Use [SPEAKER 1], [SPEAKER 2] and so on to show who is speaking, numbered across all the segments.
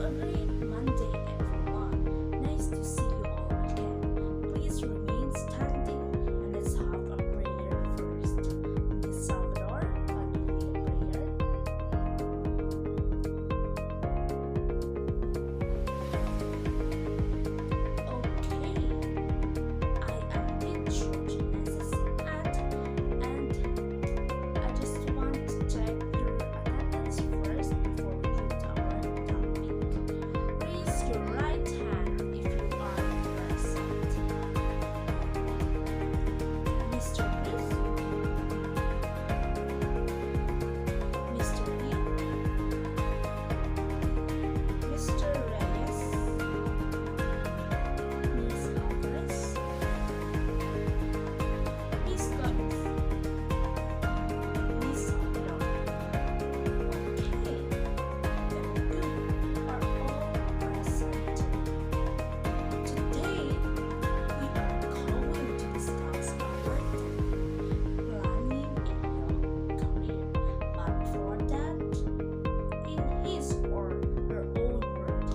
[SPEAKER 1] a great Monday, everyone. Nice to see you all again. Please remain standing and let's have a prayer first. Miss Salvador, can you lead a prayer? Okay. I am teacher Genesis and I just want to check your attendance first before we get to our topic. Raise your right hand if you are present. Mr. Chris, Mr. Hill, Mr. Reyes, Miss Alvarez, Miss Gomez, Miss Salvador. Okay, very good. Are all present. Today, we are going to discuss our planning a health career. But before that, in his or her own word,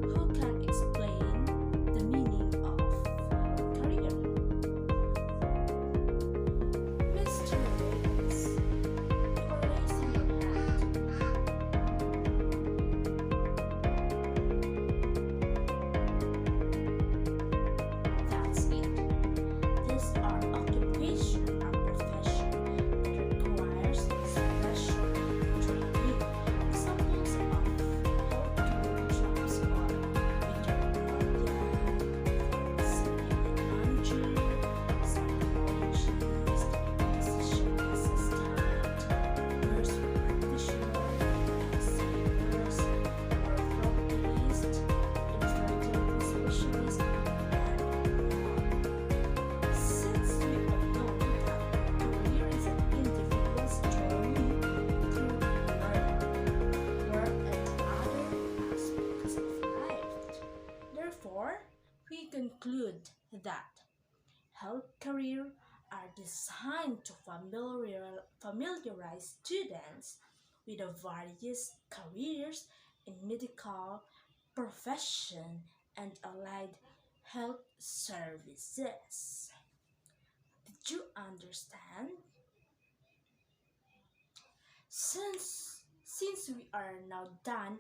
[SPEAKER 1] who can explain the meaning of health career? Mr. Reyes, you are raising your hand. That's it. These are occupation or profession that requires special training. Examples of health career jobs are veterinarian, pharmacy manager, psychologist, physician assistant, nurse practitioner, sailors, orthopedist, infertility specialist, and more. Since we all know that career is an individual's journey through learning, work, and other aspects of life. Therefore, we conclude that health career are designed to familiarize students with the various careers in medical profession and allied health services. Did you understand? Since we are now done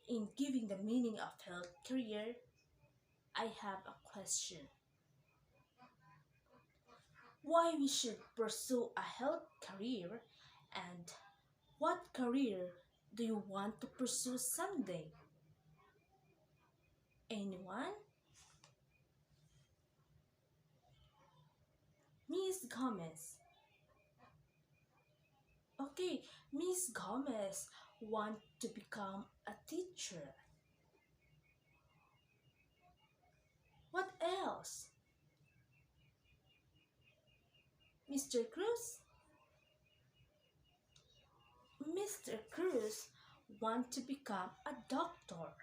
[SPEAKER 1] in giving the meaning of health career, I have a question. Why we should pursue a health career and what career do you want to pursue someday? Anyone? Miss Gomez. Okay, Miss Gomez want to become a teacher. What else? Mr. Cruz? Mr. Cruz want to become a doctor.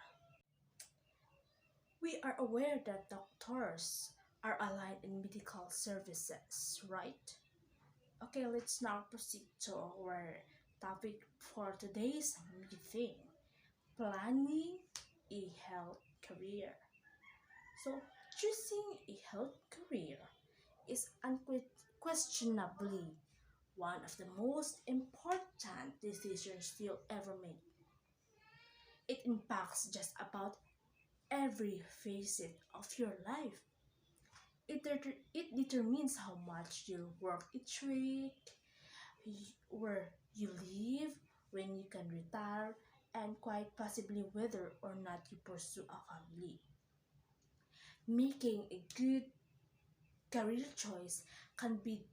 [SPEAKER 1] We are aware that doctors are aligned in medical services, right? Okay, let's now proceed to our topic for today's meeting. Planning a health career. So, choosing a health career is unquestionably one of the most important decisions you'll ever make. It impacts just about every facet of your life. It determines how much you work each week, where you live, when you can retire, and quite possibly whether or not you pursue a family. Making a good career choice can be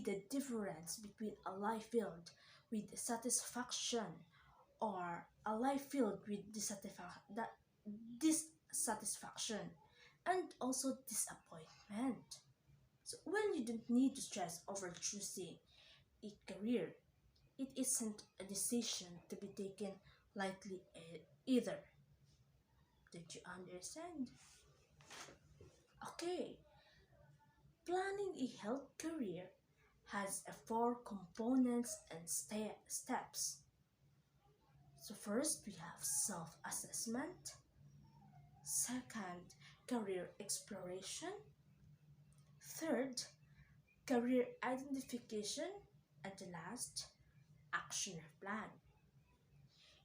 [SPEAKER 1] the difference between a life filled with satisfaction or a life filled with dissatisfaction and also disappointment. So when you don't need to stress over choosing a career, it isn't a decision to be taken lightly either. Did you understand? Okay, planning a health career has a 4 components and steps. So first we have self-assessment, second career exploration, third career identification, and the last action plan.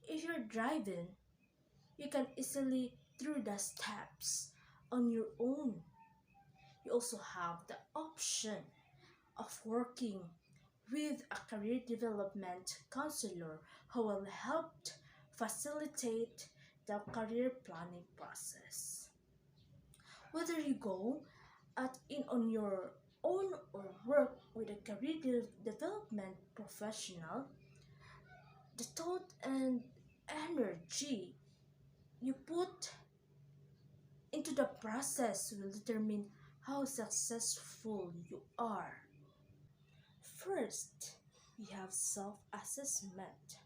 [SPEAKER 1] If you're driving, you can easily through the steps on your own. You also have the option of working with a career development counselor who will help facilitate the career planning process. Whether you go at in on your own or work with a career development professional, the thought and energy you put into the process will determine how successful you are. First, we have self-assessment.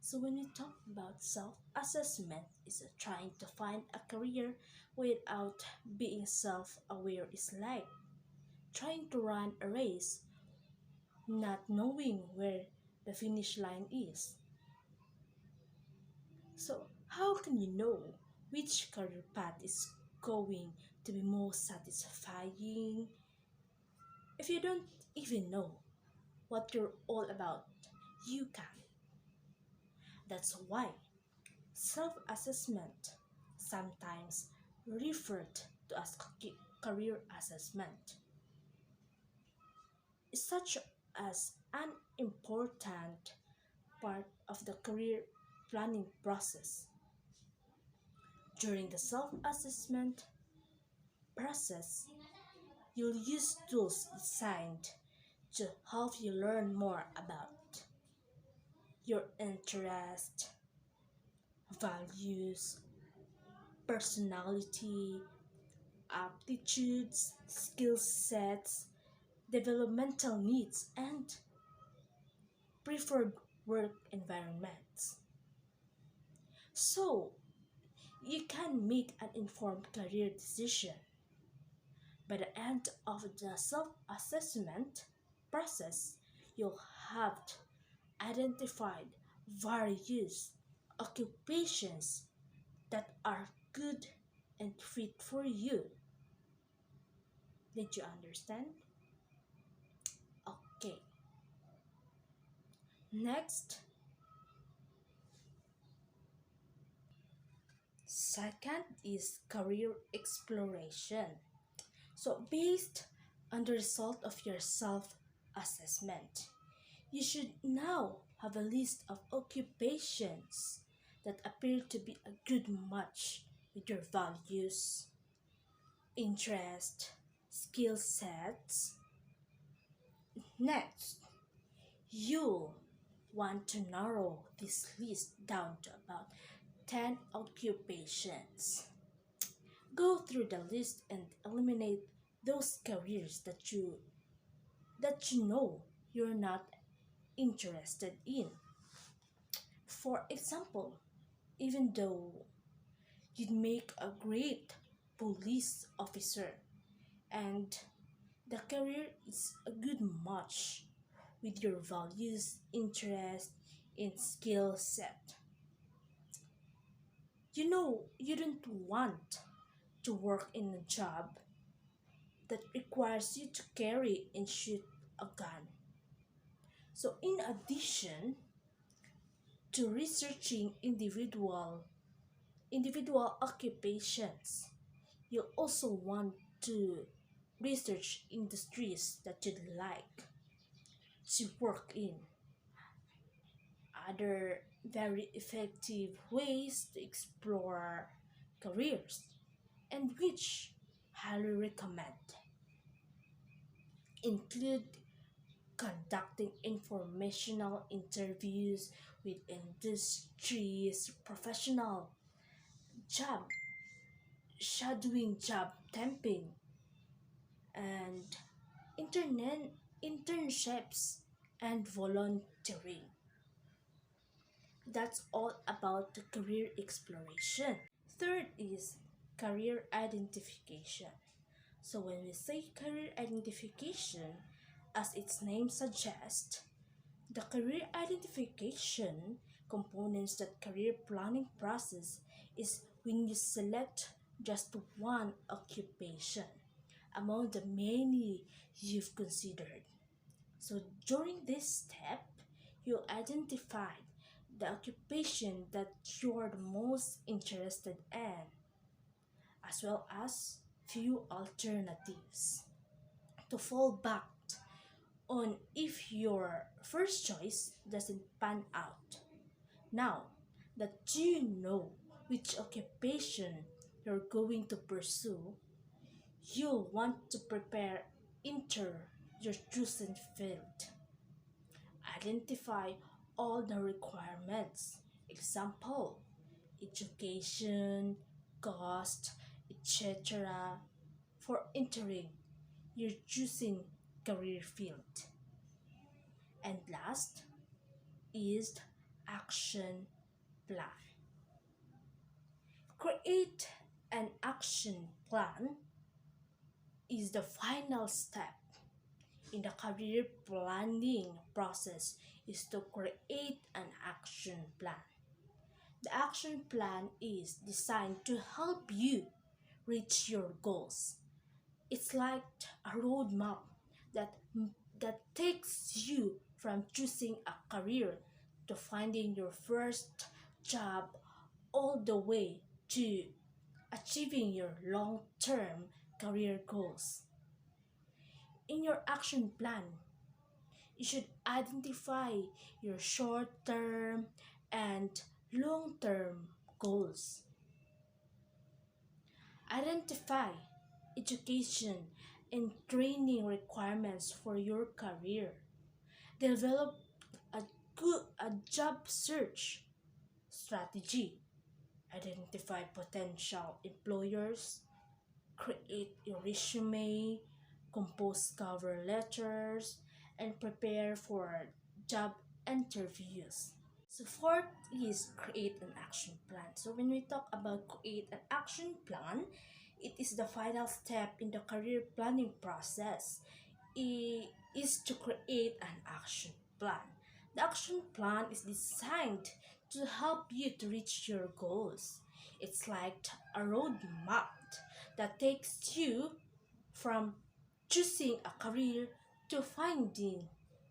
[SPEAKER 1] So when we talk about self-assessment, is trying to find a career without being self-aware is like trying to run a race, not knowing where the finish line is. So how can you know which career path is going to be most satisfying if you don't even know what you're all about? You can. That's why self assessment, sometimes referred to as career assessment, is such as an important part of the career planning process. During the self assessment process, you'll use tools designed to help you learn more about your interest, values, personality, aptitudes, skill sets, developmental needs, and preferred work environments. So, you can make an informed career decision. By the end of the self assessment process, you'll have identified various occupations that are good and fit for you. Did you understand? Okay. Next, second is career exploration. So, based on the result of your self assessment, you should now have a list of occupations that appear to be a good match with your values, interest, skill sets. Next, you want to narrow this list down to about 10 occupations. Go through the list and eliminate those careers that you know you're not interested in. For example, even though you'd make a great police officer and the career is a good match with your values, interest, and skill set. You know you don't want to work in a job that requires you to carry and shoot a gun. So in addition to researching individual occupations, you also want to research industries that you'd like to work in. Other very effective ways to explore careers, and which highly recommend, include conducting informational interviews with industries professional, job shadowing, job temping, and internet internships and volunteering. That's all about the career exploration. Third is career identification. So when we say career identification, as its name suggests, the career identification components that career planning process is when you select just one occupation among the many you've considered. So during this step, you identify the occupation that you're the most interested in, as well as few alternatives to fall back on if your first choice doesn't pan out. Now that you know which occupation you're going to pursue, you'll want to prepare enter your chosen field. Identify all the requirements. Example, education, cost, etc. for entering your choosing career field. And last is action plan. Create an action plan is the final step in the career planning process is to create an action plan. The action plan is designed to help you reach your goals. It's like a roadmap that that takes you from choosing a career to finding your first job all the way to achieving your long-term career goals. In your action plan, you should identify your short-term and long-term goals. Identify education and training requirements for your career. Develop a job search strategy. Identify potential employers. Create your resume. Compose cover letters. And prepare for job interviews. So fourth is create an action plan. So when we talk about create an action plan, it is the final step in the career planning process. It is to create an action plan. The action plan is designed to help you to reach your goals. It's like a roadmap that takes you from choosing a career to finding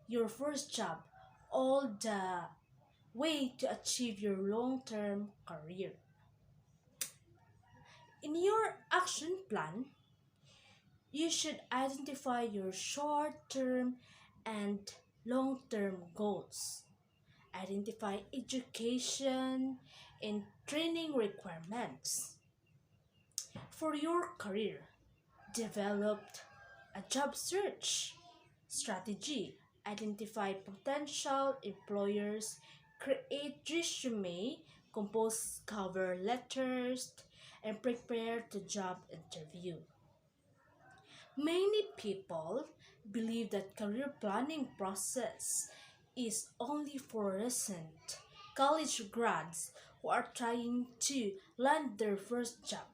[SPEAKER 1] your first job, all the way to achieve your long-term career. In your action plan, you should identify your short-term and long-term goals. Identify education and training requirements for your career. Develop a job search strategy. Identify potential employers. Create resume. Compose cover letters. And prepare the job interview. Many people believe that career planning process is only for recent college grads who are trying to land their first job,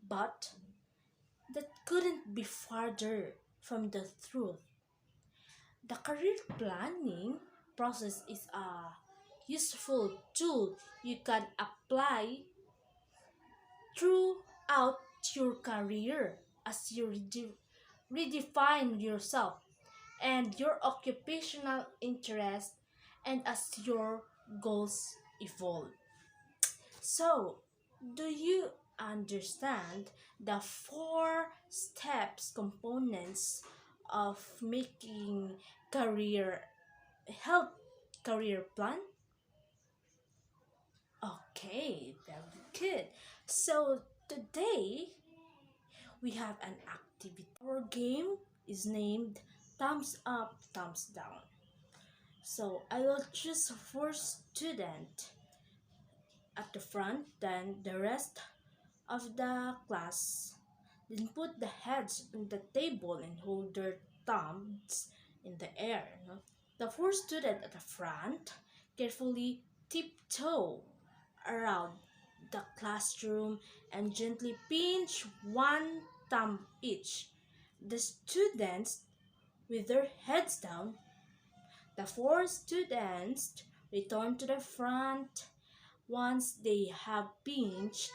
[SPEAKER 1] but that couldn't be farther from the truth. The career planning process is a useful tool you can apply throughout your career as you redefine yourself and your occupational interest and as your goals evolve. So, do you understand the four steps components of making career health career plan? Okay, very good. So today we have an activity. Our game is named Thumbs Up, Thumbs Down. So I will choose first student at the front, then the rest of the class. Then put the heads on the table and hold their thumbs in the air. The first student at the front carefully tiptoe around the classroom and gently pinch one thumb each. The students with their heads down, the four students return to the front. Once they have finished,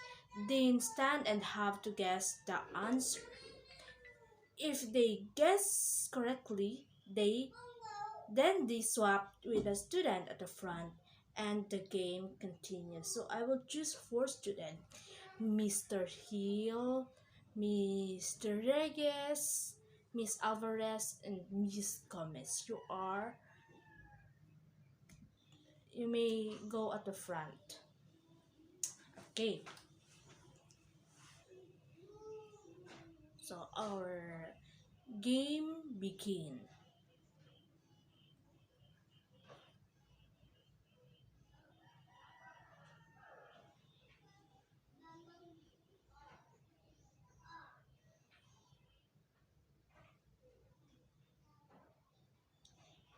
[SPEAKER 1] then stand and have to guess the answer. If they guess correctly, they swap with the student at the front and the game continues. So I will choose four students: Mr. Hill, Mr. Reyes, Miss Alvarez, and Miss Gomez. You may go at the front. Okay. So our game begin.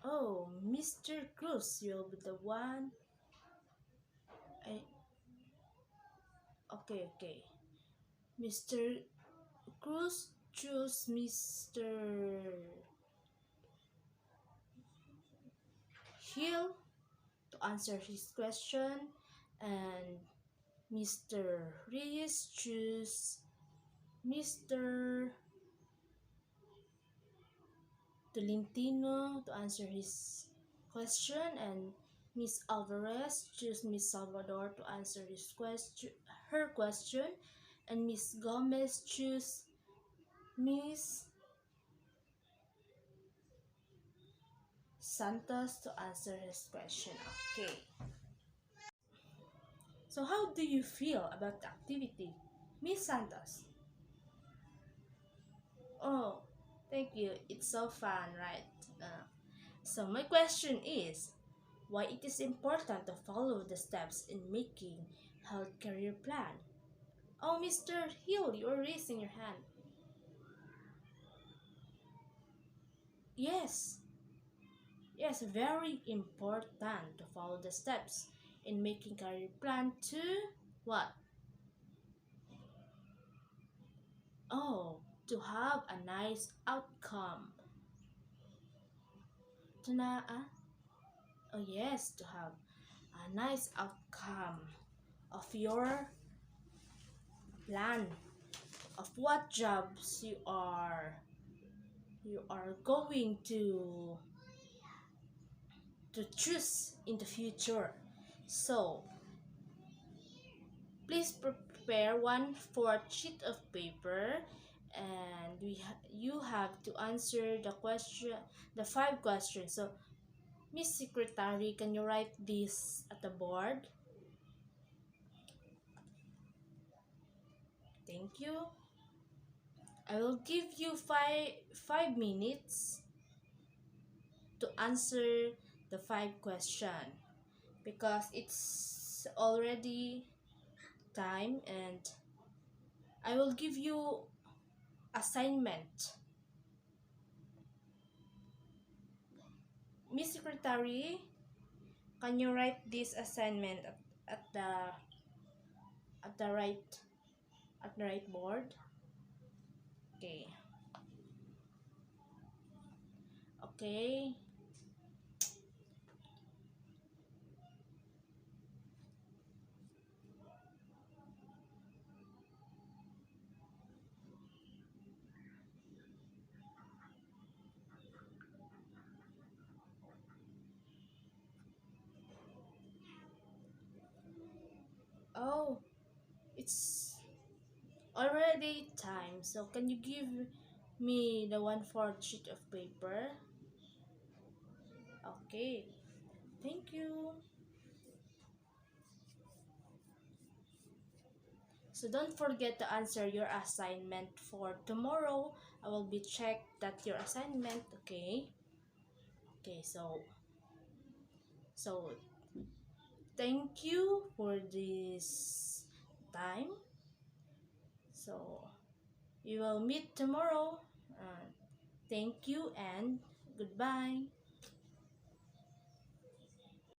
[SPEAKER 1] Oh, Mr. Cruz will be the one. I, okay. Mr. Cruz choose Mr. Hill to answer his question, and Mr. Reyes choose Mr. Tolentino to answer his question, and Miss Alvarez choose Miss Salvador to answer her question, and Miss Gomez choose Miss Santos to answer his question. Okay. So how do you feel about the activity, Miss Santos? Oh, thank you. It's so fun, right? So my question is, why it is important to follow the steps in making health career plan? Oh, Mr. Hill, you're raising your hand. Yes, yes, very important to follow the steps in making career plan to what? Oh, to have a nice outcome. To oh yes, to have a nice outcome of your plan of what jobs you are going to choose in the future. So please prepare one fourth sheet of paper, and you have to answer the five questions. So Miss Secretary, can you write this at the board? Thank you. I will give you five minutes to answer the five question, because it's already time, and I will give you assignment. Miss Secretary, can you write this assignment at the at the right at the right board? Okay. Okay. Oh, it's already time. So can you give me the one fourth sheet of paper? Okay. Thank you. So don't forget to answer your assignment for tomorrow. I will be check that your assignment. Okay. Okay. So thank you for this time. So we will meet tomorrow. Thank you and goodbye.